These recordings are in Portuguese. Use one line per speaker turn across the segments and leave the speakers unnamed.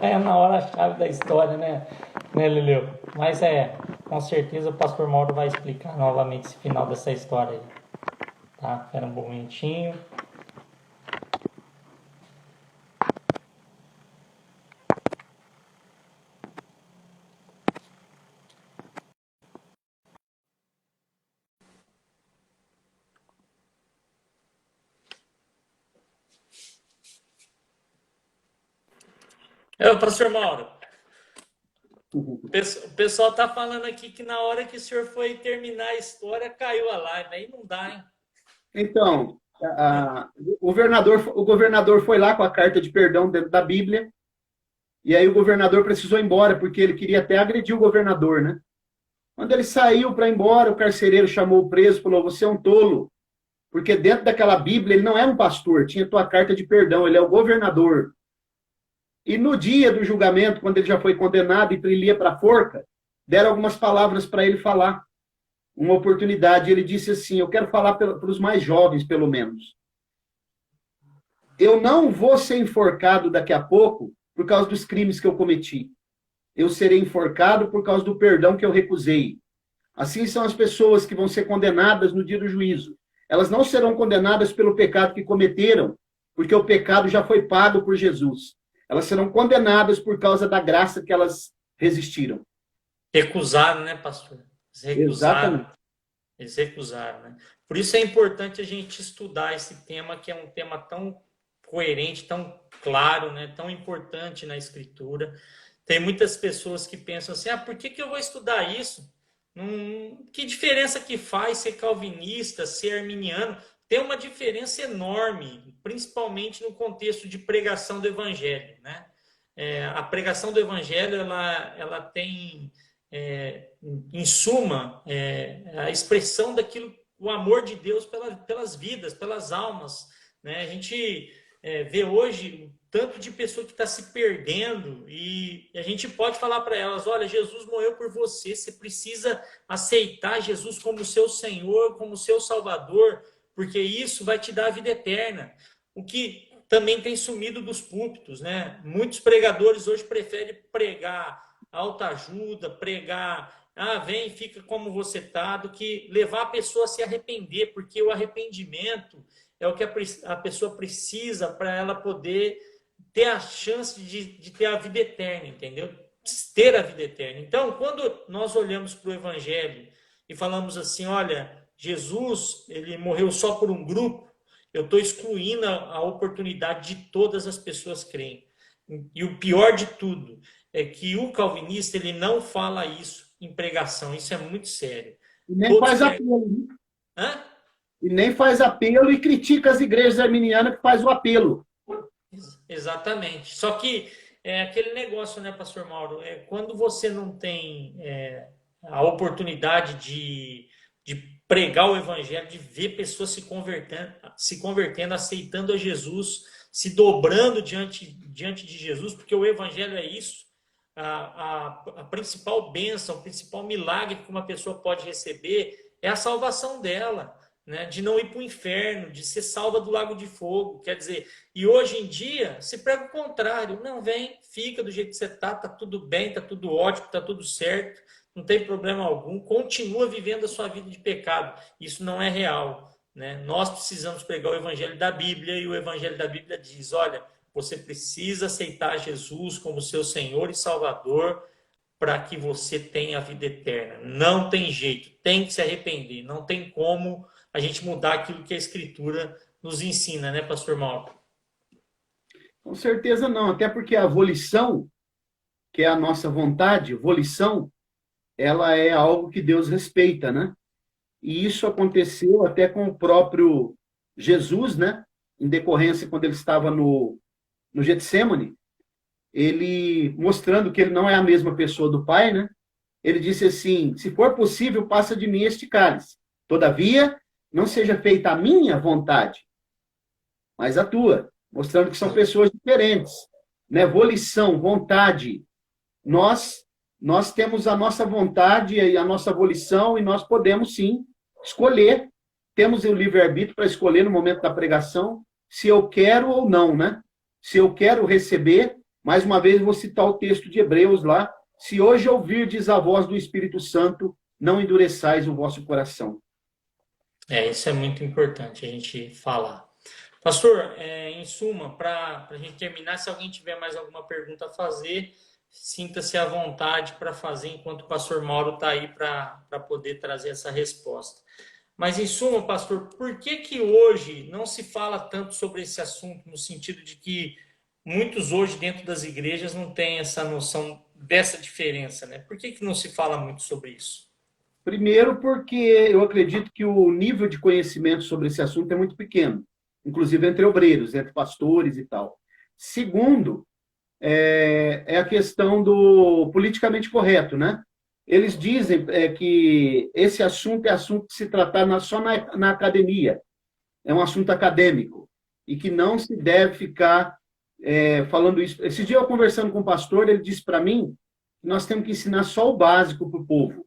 é na hora-chave da história, né, Leleu? Mas com certeza o pastor Mauro vai explicar novamente esse final dessa história aí. Tá? Espera um momentinho. Pastor Mauro, o pessoal tá falando aqui que na hora que o senhor foi terminar a história, caiu a live. Aí não dá, hein?
Então, o governador foi lá com a carta de perdão dentro da Bíblia, e aí o governador precisou ir embora, porque ele queria até agredir o governador, né? Quando ele saiu para ir embora, o carcereiro chamou o preso e falou: "Você é um tolo, porque dentro daquela Bíblia ele não é um pastor, tinha tua carta de perdão, ele é o governador." E no dia do julgamento, quando ele já foi condenado e ele ia para a forca, deram algumas palavras para ele falar, uma oportunidade. Ele disse assim: "Eu quero falar para os mais jovens, pelo menos. Eu não vou ser enforcado daqui a pouco por causa dos crimes que eu cometi. Eu serei enforcado por causa do perdão que eu recusei. Assim são as pessoas que vão ser condenadas no dia do juízo. Elas não serão condenadas pelo pecado que cometeram, porque o pecado já foi pago por Jesus. Elas serão condenadas por causa da graça que elas resistiram."
Recusaram, né, pastor? Eles recusaram.
Exatamente.
Eles recusaram, né? Por isso é importante a gente estudar esse tema, que é um tema tão coerente, tão claro, né? Tão importante na Escritura. Tem muitas pessoas que pensam assim: por que eu vou estudar isso? Que diferença que faz ser calvinista, ser arminiano? Tem uma diferença enorme, principalmente no contexto de pregação do Evangelho, né? A pregação do Evangelho, ela tem, em suma, a expressão daquilo, o amor de Deus pelas vidas, pelas almas, né? A gente vê hoje tanto de pessoa que está se perdendo, e a gente pode falar para elas: olha, Jesus morreu por você, você precisa aceitar Jesus como seu Senhor, como seu Salvador, porque isso vai te dar a vida eterna. O que também tem sumido dos púlpitos, né? Muitos pregadores hoje preferem pregar autoajuda, pregar, vem, fica como você está, do que levar a pessoa a se arrepender, porque o arrependimento é o que a pessoa precisa para ela poder ter a chance de ter a vida eterna, entendeu? Ter a vida eterna. Então, quando nós olhamos para o Evangelho e falamos assim: olha, Jesus, ele morreu só por um grupo, eu estou excluindo a oportunidade de todas as pessoas crerem. E o pior de tudo é que o calvinista, ele não fala isso em pregação. Isso é muito sério.
E nem
Todos
faz
querem...
apelo, né?
Hã?
E nem faz apelo e critica as igrejas arminianas que faz o apelo.
Exatamente. Só que é aquele negócio, né, pastor Mauro? Quando você não tem a oportunidade de pregar o evangelho, de ver pessoas se convertendo, aceitando a Jesus, se dobrando diante de Jesus, porque o evangelho é isso. A principal bênção, o principal milagre que uma pessoa pode receber é a salvação dela, né? De não ir para o inferno, de ser salva do lago de fogo. Quer dizer, e hoje em dia se prega o contrário: não, vem, fica do jeito que você está, tá tudo bem, tá tudo ótimo, tá tudo certo, não tem problema algum, continua vivendo a sua vida de pecado. Isso não é real, né? Nós precisamos pregar o evangelho da Bíblia, e o evangelho da Bíblia diz: olha, você precisa aceitar Jesus como seu Senhor e Salvador para que você tenha a vida eterna. Não tem jeito, tem que se arrepender. Não tem como a gente mudar aquilo que a Escritura nos ensina, né, pastor Mauro?
Com certeza não, até porque a volição, que é a nossa vontade, volição, ela é algo que Deus respeita, né? E isso aconteceu até com o próprio Jesus, né? Em decorrência, quando ele estava no Getsemane, ele mostrando que ele não é a mesma pessoa do Pai, né? Ele disse assim: "Se for possível, passa de mim este cálice. Todavia, não seja feita a minha vontade, mas a tua", mostrando que são pessoas diferentes, né? Volição, vontade. Nós temos a nossa vontade e a nossa volição, e nós podemos sim escolher. Temos o livre-arbítrio para escolher no momento da pregação se eu quero ou não, né? Se eu quero receber, Mais uma vez, vou citar o texto de Hebreus lá. Se hoje ouvirdes a voz do Espírito Santo, não endureçais o vosso coração.
Isso é muito importante a gente falar. Pastor, em suma, para a gente terminar, se alguém tiver mais alguma pergunta a fazer, sinta-se à vontade para fazer, enquanto o pastor Mauro está aí para poder trazer essa resposta. Mas, em suma, pastor, por que hoje não se fala tanto sobre esse assunto, no sentido de que muitos hoje dentro das igrejas não têm essa noção dessa diferença, né? Por que não se fala muito sobre isso?
Primeiro, porque eu acredito que o nível de conhecimento sobre esse assunto é muito pequeno, inclusive entre obreiros, entre pastores e tal. Segundo, é a questão do politicamente correto, né? Eles dizem que esse assunto é assunto que se tratar só na academia, é um assunto acadêmico, e que não se deve ficar falando isso. Esse dia eu conversando com o pastor, ele disse para mim que nós temos que ensinar só o básico para o povo.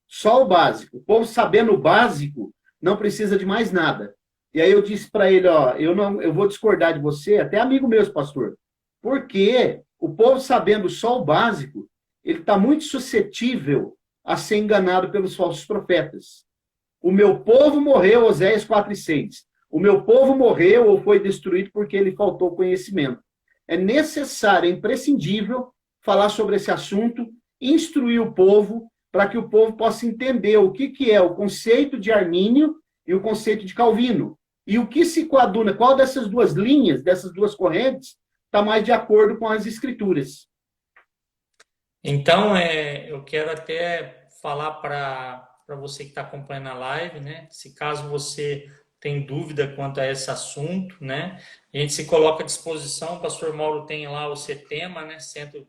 Só o básico. O povo sabendo o básico não precisa de mais nada. E aí eu disse para ele, ó, eu vou discordar de você, até amigo meu, pastor, porque o povo sabendo só o básico, ele está muito suscetível a ser enganado pelos falsos profetas. O meu povo morreu, Oséias 4:6. O meu povo morreu ou foi destruído porque ele faltou conhecimento. É necessário, é imprescindível falar sobre esse assunto, instruir o povo, para que o povo possa entender o que é o conceito de Armínio e o conceito de Calvino. E o que se coaduna, qual dessas duas linhas, dessas duas correntes, está mais de acordo com as escrituras.
Então, eu quero até falar para você que está acompanhando a live, né? Se caso você tem dúvida quanto a esse assunto, né? A gente se coloca à disposição, o pastor Mauro tem lá o CETEMA, né? Centro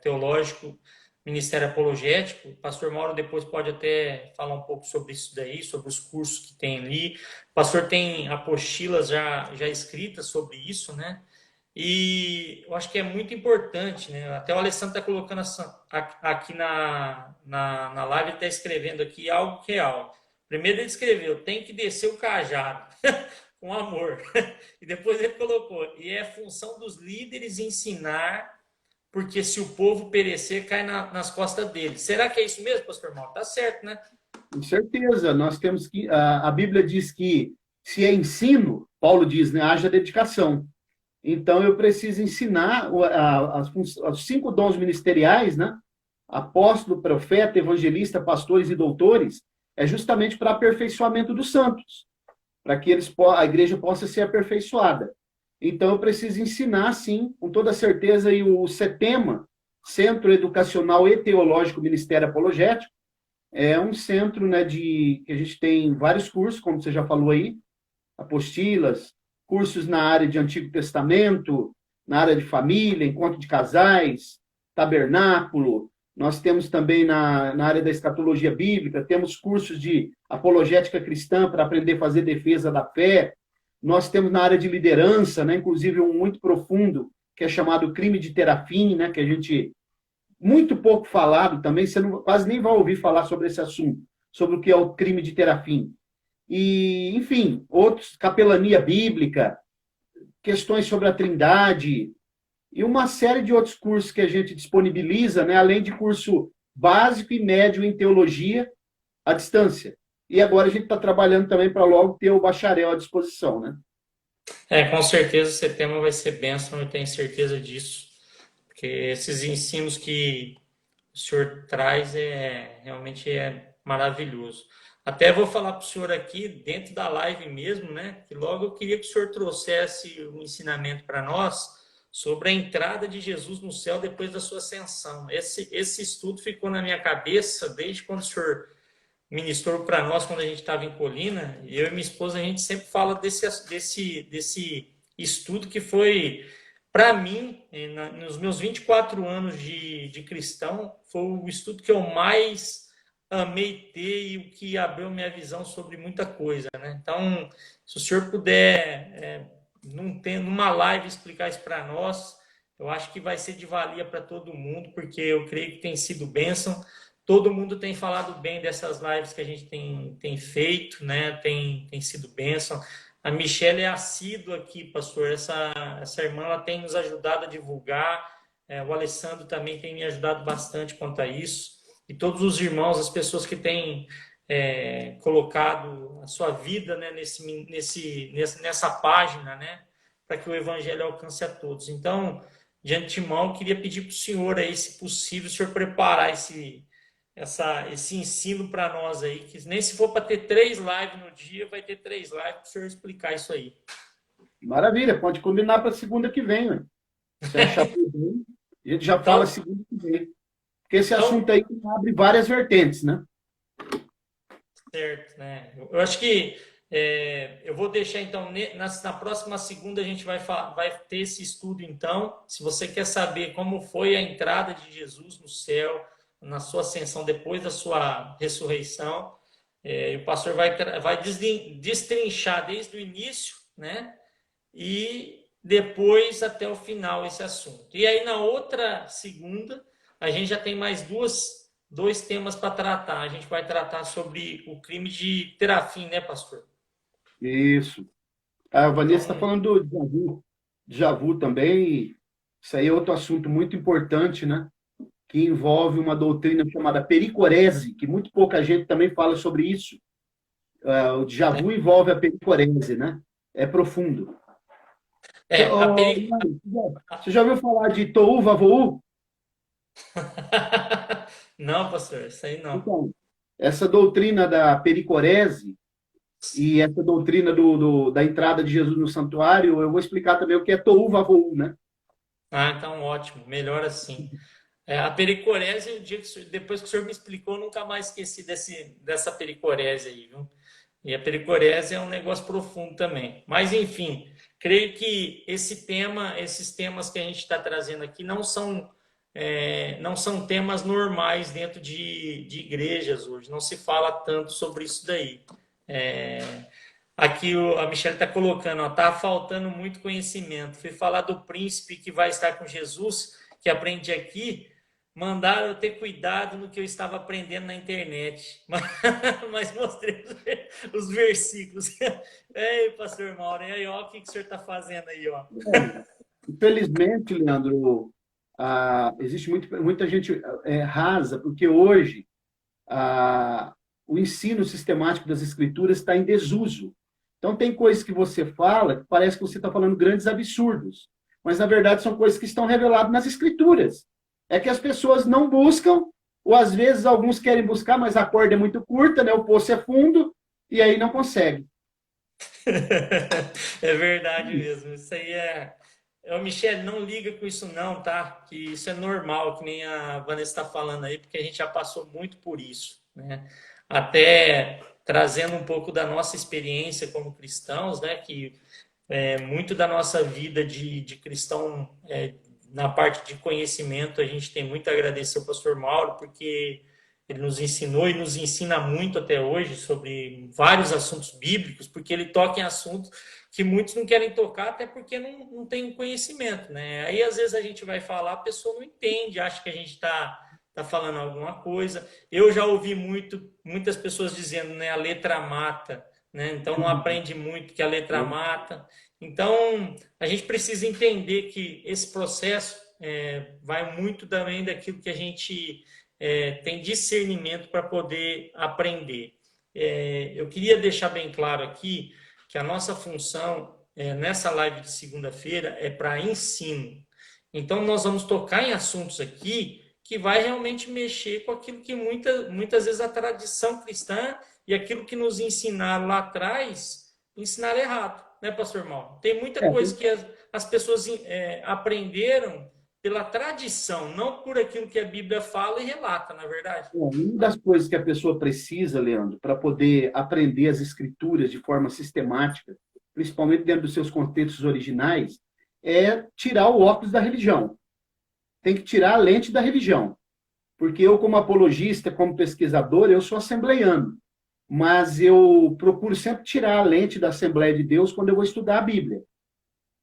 Teológico Ministério Apologético. O pastor Mauro depois pode até falar um pouco sobre isso daí, sobre os cursos que tem ali. O pastor tem apostilas já escritas sobre isso, né? E eu acho que é muito importante, né? Até o Alessandro está colocando aqui na live, ele está escrevendo aqui algo real. Primeiro ele escreveu, tem que descer o cajado, com amor. E depois ele colocou, e é função dos líderes ensinar, porque se o povo perecer, cai nas costas deles. Será que é isso mesmo, pastor Mauro? Tá certo, né?
Com certeza, nós temos que... A Bíblia diz que se é ensino, Paulo diz, né, haja dedicação. Então, eu preciso ensinar os 5 dons ministeriais, né? Apóstolo, profeta, evangelista, pastores e doutores, é justamente para aperfeiçoamento dos santos, para que a igreja possa ser aperfeiçoada. Então, eu preciso ensinar, sim, com toda certeza, e o CETEMA, Centro Educacional e Teológico Ministério Apologético, é um centro, né, que a gente tem vários cursos, como você já falou aí, apostilas, cursos na área de Antigo Testamento, na área de família, encontro de casais, tabernáculo. Nós temos também na área da escatologia bíblica, temos cursos de apologética cristã para aprender a fazer defesa da fé. Nós temos na área de liderança, né, inclusive um muito profundo, que é chamado crime de Terafim, né, que a gente, muito pouco falado também, você quase nem vai ouvir falar sobre esse assunto, sobre o que é o crime de Terafim. E, enfim, outros, capelania bíblica, questões sobre a Trindade, e uma série de outros cursos que a gente disponibiliza, né, além de curso básico e médio em teologia à distância. E agora a gente está trabalhando também para logo ter o bacharel à disposição, né?
Com certeza esse tema vai ser bênção, eu tenho certeza disso. Porque esses ensinos que o senhor traz realmente é maravilhoso. Até vou falar para o senhor aqui, dentro da live mesmo, né? Que logo eu queria que o senhor trouxesse um ensinamento para nós sobre a entrada de Jesus no céu depois da sua ascensão. Esse estudo ficou na minha cabeça desde quando o senhor ministrou para nós, quando a gente estava em Colina. E eu e minha esposa, a gente sempre fala desse estudo que foi, para mim, nos meus 24 anos de cristão, foi o estudo que eu mais amei ter e o que abriu minha visão sobre muita coisa, né? Então, se o senhor puder, numa live, explicar isso para nós, eu acho que vai ser de valia para todo mundo, porque eu creio que tem sido bênção. Todo mundo tem falado bem dessas lives que a gente tem feito, né? Tem sido bênção. A Michelle é assídua aqui, pastor. Essa irmã ela tem nos ajudado a divulgar. O Alessandro também tem me ajudado bastante quanto a isso. E todos os irmãos, as pessoas que têm colocado a sua vida, né, nessa página, né, para que o evangelho alcance a todos. Então, de antemão, queria pedir para o senhor aí, se possível, o senhor preparar esse ensino para nós aí, que nem se for para ter 3 lives no dia, vai ter 3 lives para o senhor explicar isso aí.
Maravilha, pode combinar para segunda que vem, né? Se achar por bem, a gente já fala segunda que vem. Porque esse assunto aí abre várias vertentes, né?
Certo, né? Eu acho que eu vou deixar, então, na próxima segunda a gente vai ter esse estudo, então. Se você quer saber como foi a entrada de Jesus no céu, na sua ascensão, depois da sua ressurreição, o pastor vai destrinchar desde o início, né? E depois até o final esse assunto. E aí, na outra segunda, a gente já tem mais dois temas para tratar. A gente vai tratar sobre o crime de Terafim, né, pastor?
Isso. A Vanessa está falando do déjà vu também. Isso aí é outro assunto muito importante, né? Que envolve uma doutrina chamada pericorese, que muito pouca gente também fala sobre isso. O déjà vu envolve a pericorese, né? É profundo. Você já ouviu falar de Tohu Vavohu?
Não, pastor, isso aí não.
Então, essa doutrina da pericorese e essa doutrina da entrada de Jesus no santuário, eu vou explicar também o que é Tohu Vavohu, né?
Então ótimo, melhor assim. A pericorese, depois que o senhor me explicou, eu nunca mais esqueci dessa pericorese aí, viu? E a pericorese é um negócio profundo também. Mas, enfim, creio que esses temas que a gente está trazendo aqui não são temas normais dentro de igrejas hoje. Não se fala tanto sobre isso daí. Aqui a Michelle está colocando, está faltando muito conhecimento. Fui falar do príncipe que vai estar com Jesus, que aprendi aqui. Mandaram eu ter cuidado no que eu estava aprendendo na internet. Mas mostrei os versículos. Ei, pastor Mauro, e aí, ó, o que o senhor está fazendo aí, ó?
Infelizmente, Leandro, existe muita gente rasa, porque hoje o ensino sistemático das escrituras está em desuso. Então, tem coisas que você fala que parece que você está falando grandes absurdos, mas, na verdade, são coisas que estão reveladas nas escrituras. É que as pessoas não buscam, ou às vezes alguns querem buscar, mas a corda é muito curta, né? O poço é fundo, e aí não consegue.
É verdade mesmo. Isso aí Michele, não liga com isso não, tá? Que isso é normal, que nem a Vanessa está falando aí, porque a gente já passou muito por isso, né? Até trazendo um pouco da nossa experiência como cristãos, né? Que muito da nossa vida de cristão, na parte de conhecimento, a gente tem muito a agradecer ao pastor Mauro, porque ele nos ensinou e nos ensina muito até hoje sobre vários assuntos bíblicos, porque ele toca em assuntos que muitos não querem tocar, até porque não tem conhecimento, né? Aí, às vezes, a gente vai falar, a pessoa não entende, acha que a gente está falando alguma coisa. Eu já ouvi muitas pessoas dizendo, né, a letra mata, né? Então, não aprende muito que a letra mata. Então, a gente precisa entender que esse processo vai muito também daquilo que a gente tem discernimento para poder aprender. Eu queria deixar bem claro aqui que a nossa função nessa live de segunda-feira é para ensino. Então, nós vamos tocar em assuntos aqui que vai realmente mexer com aquilo que muitas vezes a tradição cristã e aquilo que nos ensinaram lá atrás, ensinaram errado, né, pastor Mauro? Tem muita coisa que as pessoas aprenderam pela tradição, não por aquilo que a Bíblia fala e relata, na verdade.
Uma das coisas que a pessoa precisa, Leandro, para poder aprender as escrituras de forma sistemática, principalmente dentro dos seus contextos originais, é tirar o óculos da religião. Tem que tirar a lente da religião. Porque eu, como apologista, como pesquisador, eu sou assembleiano. Mas eu procuro sempre tirar a lente da Assembleia de Deus quando eu vou estudar a Bíblia.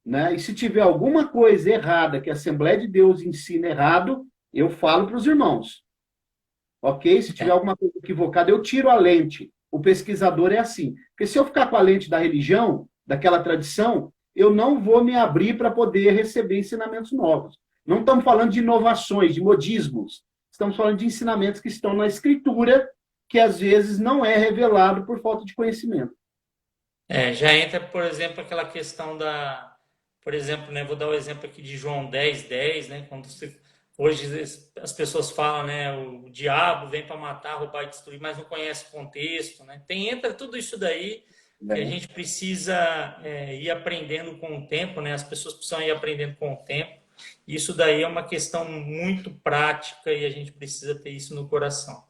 Né? E se tiver alguma coisa errada que a Assembleia de Deus ensina errado, eu falo para os irmãos. Ok? Se tiver alguma coisa equivocada, eu tiro a lente. O pesquisador é assim. Porque se eu ficar com a lente da religião, daquela tradição, eu não vou me abrir para poder receber ensinamentos novos. Não estamos falando de inovações, de modismos. Estamos falando de ensinamentos que estão na Escritura, que às vezes não é revelado por falta de conhecimento.
Já entra, por exemplo, aquela questão por exemplo, né, vou dar o exemplo aqui de João 10:10, né, hoje as pessoas falam, né, o diabo vem para matar, roubar e destruir, mas não conhece o contexto, né? Entra tudo isso daí que a gente precisa ir aprendendo com o tempo, né? As pessoas precisam ir aprendendo com o tempo. Isso daí é uma questão muito prática e a gente precisa ter isso no coração.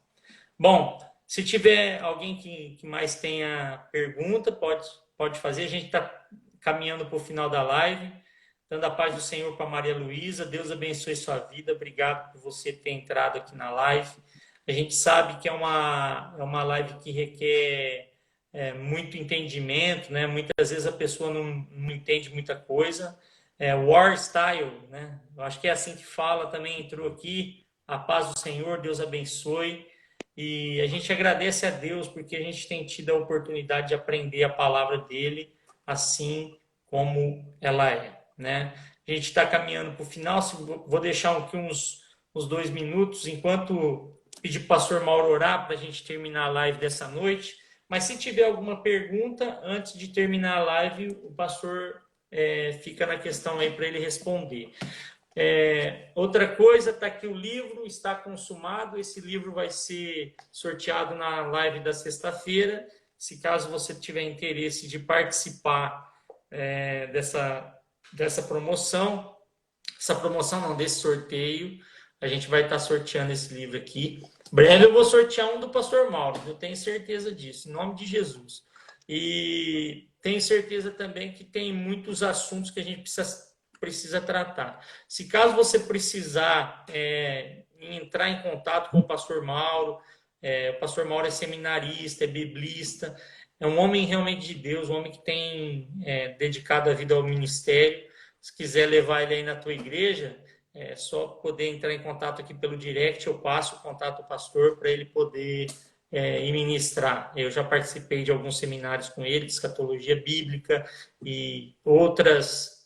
Bom, se tiver alguém que mais tenha pergunta, pode fazer. A gente está caminhando para o final da live. Dando a paz do Senhor para Maria Luísa. Deus abençoe sua vida. Obrigado por você ter entrado aqui na live. A gente sabe que é uma live que requer muito entendimento, né? Muitas vezes a pessoa não entende muita coisa. War Style, né? Eu acho que é assim que fala, também entrou aqui. A paz do Senhor, Deus abençoe. E a gente agradece a Deus porque a gente tem tido a oportunidade de aprender a palavra dele assim como ela é, né? A gente está caminhando para o final, vou deixar aqui uns 2 minutos, enquanto pedir para o pastor Mauro orar para a gente terminar a live dessa noite. Mas se tiver alguma pergunta, antes de terminar a live, o pastor fica na questão aí para ele responder. Outra coisa, está aqui o livro, está consumado. Esse livro vai ser sorteado na live da sexta-feira. Se caso você tiver interesse de participar dessa promoção, desse sorteio, a gente vai estar sorteando esse livro aqui. Breve eu vou sortear um do pastor Mauro, eu tenho certeza disso, em nome de Jesus. E tenho certeza também que tem muitos assuntos que a gente precisa tratar. Se caso você precisar entrar em contato com o pastor Mauro, o pastor Mauro é seminarista, é biblista, é um homem realmente de Deus, um homem que tem dedicado a vida ao ministério. Se quiser levar ele aí na tua igreja, é só poder entrar em contato aqui pelo direct, eu passo o contato do pastor para ele poder ir ministrar. Eu já participei de alguns seminários com ele, de escatologia bíblica e outras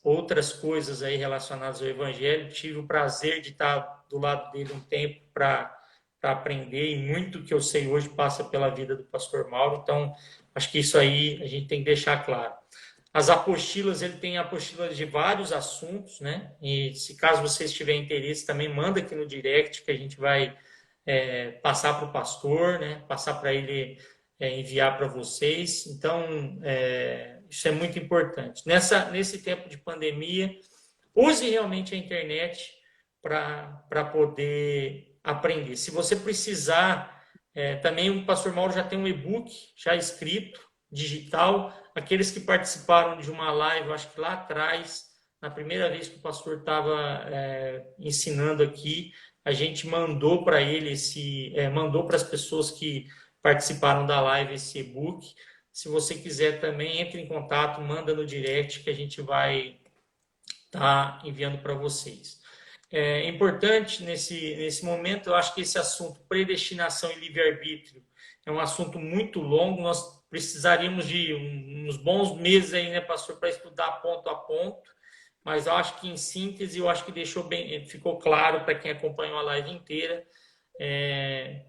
coisas aí relacionadas ao evangelho. Tive o prazer de estar do lado dele um tempo para aprender, e muito que eu sei hoje passa pela vida do pastor Mauro. Então, acho que isso aí a gente tem que deixar claro. As apostilas, ele tem apostilas de vários assuntos, né? E se caso vocês tiverem interesse, também manda aqui no direct que a gente vai passar para o pastor, né? Passar para ele enviar para vocês. Então, isso é muito importante. Nesse tempo de pandemia, use realmente a internet para poder aprender. Se você precisar, também o pastor Mauro já tem um e-book já escrito, digital. Aqueles que participaram de uma live, acho que lá atrás, na primeira vez que o pastor estava ensinando aqui, a gente mandou para ele mandou para as pessoas que participaram da live esse e-book. Se você quiser também, entre em contato, manda no direct que a gente vai estar enviando para vocês. É importante nesse momento, eu acho que esse assunto, predestinação e livre-arbítrio, é um assunto muito longo. Nós precisaríamos de uns bons meses aí, né, pastor, para estudar ponto a ponto, mas eu acho que em síntese, eu acho que ficou claro para quem acompanhou a live inteira,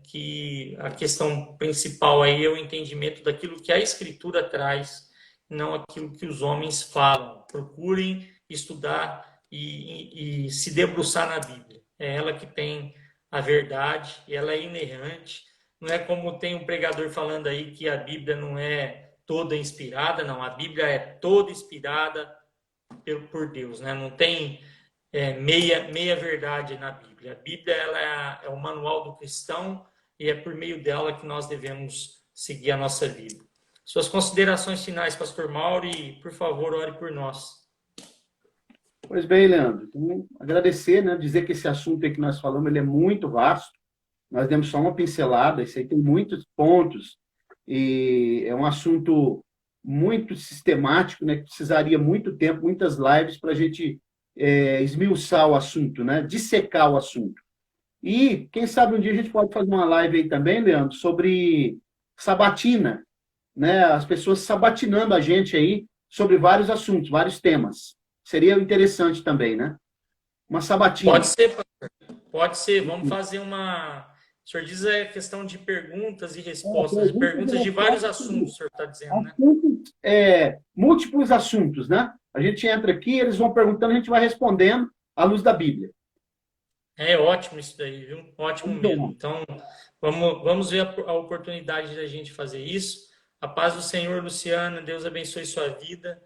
que a questão principal aí é o entendimento daquilo que a Escritura traz, não aquilo que os homens falam. Procurem estudar e se debruçar na Bíblia. É ela que tem a verdade, ela é inerrante. Não é como tem um pregador falando aí que a Bíblia não é toda inspirada, não. A Bíblia é toda inspirada por Deus, né? Não tem meia verdade na Bíblia. A Bíblia ela é o manual do cristão e é por meio dela que nós devemos seguir a nossa vida. Suas considerações finais, pastor Mauro, e por favor, ore por nós.
Pois bem, Leandro. Então, agradecer, né? Dizer que esse assunto aí que nós falamos ele é muito vasto. Nós demos só uma pincelada, isso aí tem muitos pontos, e é um assunto muito sistemático, né, que precisaria muito tempo, muitas lives para a gente esmiuçar o assunto, né, dissecar o assunto. E, quem sabe, um dia a gente pode fazer uma live aí também, Leandro, sobre sabatina, né, as pessoas sabatinando a gente aí, sobre vários assuntos, vários temas. Seria interessante também, né? Uma sabatina.
Pode ser, pastor. Pode ser. Vamos fazer uma. O senhor diz questão de perguntas e respostas, perguntas de vários assuntos, o senhor está dizendo, né?
Assuntos, múltiplos assuntos, né? A gente entra aqui, eles vão perguntando, a gente vai respondendo à luz da Bíblia.
É ótimo isso daí, viu? Ótimo mesmo. Então, vamos ver a oportunidade da gente fazer isso. A paz do Senhor, Luciana. Deus abençoe sua vida.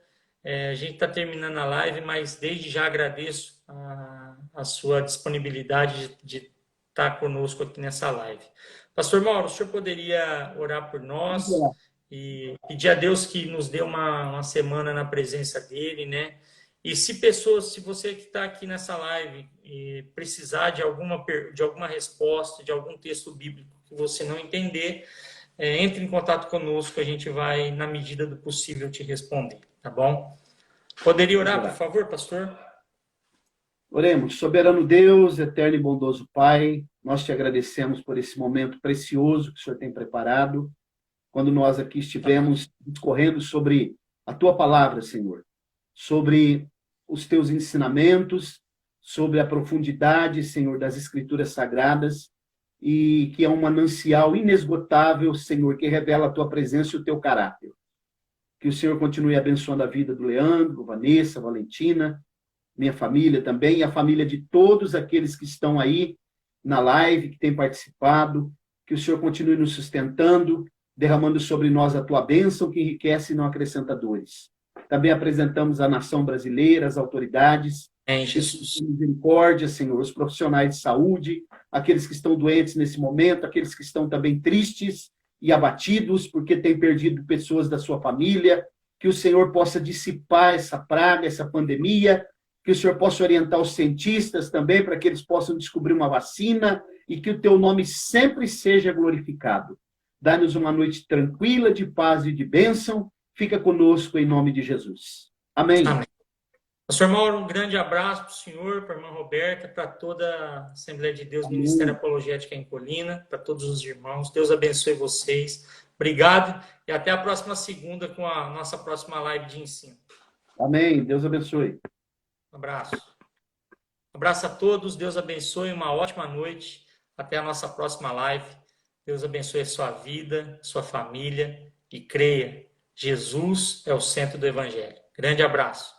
A gente está terminando a live, mas desde já agradeço a sua disponibilidade de estar conosco aqui nessa live. Pastor Mauro, o senhor poderia orar por nós e pedir a Deus que nos dê uma semana na presença dele, né? E se você que está aqui nessa live e precisar de alguma resposta, de algum texto bíblico que você não entender, entre em contato conosco, a gente vai, na medida do possível, te responder, tá bom? Poderia orar, por favor, pastor?
Oremos. Soberano Deus, eterno e bondoso Pai, nós te agradecemos por esse momento precioso que o Senhor tem preparado, quando nós aqui estivemos discorrendo sobre a tua palavra, Senhor, sobre os teus ensinamentos, sobre a profundidade, Senhor, das Escrituras Sagradas, e que é um manancial inesgotável, Senhor, que revela a tua presença e o teu caráter. Que o Senhor continue abençoando a vida do Leandro, Vanessa, Valentina, minha família também, e a família de todos aqueles que estão aí na live, que têm participado. Que o Senhor continue nos sustentando, derramando sobre nós a tua bênção, que enriquece e não acrescenta dores. Também apresentamos a nação brasileira, as autoridades,
Jesus.
Misericórdia, Senhor, os profissionais de saúde, aqueles que estão doentes nesse momento, aqueles que estão também tristes e abatidos porque têm perdido pessoas da sua família. Que o Senhor possa dissipar essa praga, essa pandemia, que o Senhor possa orientar os cientistas também para que eles possam descobrir uma vacina e que o teu nome sempre seja glorificado. Dá-nos uma noite tranquila, de paz e de bênção. Fica conosco em nome de Jesus. Amém.
Amém. Pastor Mauro, um grande abraço para o senhor, para a irmã Roberta, para toda a Assembleia de Deus, Ministério Apologética em Colina, para todos os irmãos. Deus abençoe vocês. Obrigado e até a próxima segunda com a nossa próxima live de ensino.
Amém. Deus abençoe.
Um abraço. Um abraço a todos. Deus abençoe. Uma ótima noite. Até a nossa próxima live. Deus abençoe a sua vida, sua família e creia, Jesus é o centro do Evangelho. Grande abraço.